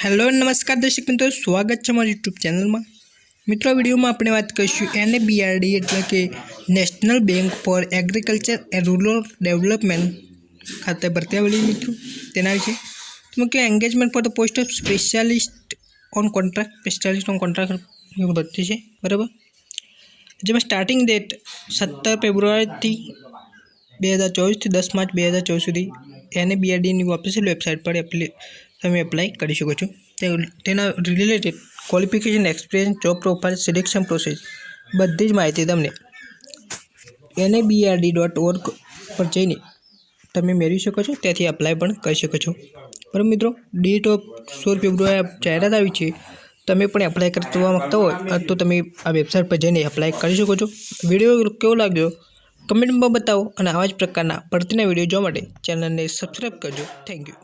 Hello नमस्कार दर्शक मित्रों, स्वागत है हमारी यूट्यूब चैनल में। मित्रों वीडियो में अपने बात करीशुं NABRD एटले के national bank for agriculture and rural development खाते भरती आवेली मित्रों तेना विषे। तो मुख्य engagement for the post of specialist on contract भरती है बराबर, जेमां स्टार्टिंग डेट 17 फेब्रुआरी 2024 થી 10 मार्च 2024 सुधी NABRD ની ऑफिशियल वेबसाइट पर તમે એપ્લાય કરી શકો છો। તેના related qualification, experience, job profile, selection process બધી જ માહિતી તમને NABRD.org પર જઈને તમે મેળવી શકો છો, ત્યાંથી એપ્લાય પણ કરી શકો છો બરાબર મિત્રો। ડેટ ઓફ 16 ફેબ્રુઆરી જાહેરાત આવી છે, તમે પણ એપ્લાય કરવા માગતા હોય તો તમે આ વેબસાઇટ પર જઈને એપ્લાય કરી શકો છો। વિડીયો કેવો લાગ્યો કમેન્ટમાં બતાવો અને આવા જ પ્રકારના ભરતીના વિડીયો જોવા માટે ચેનલને સબસ્ક્રાઈબ કરજો। Thank you.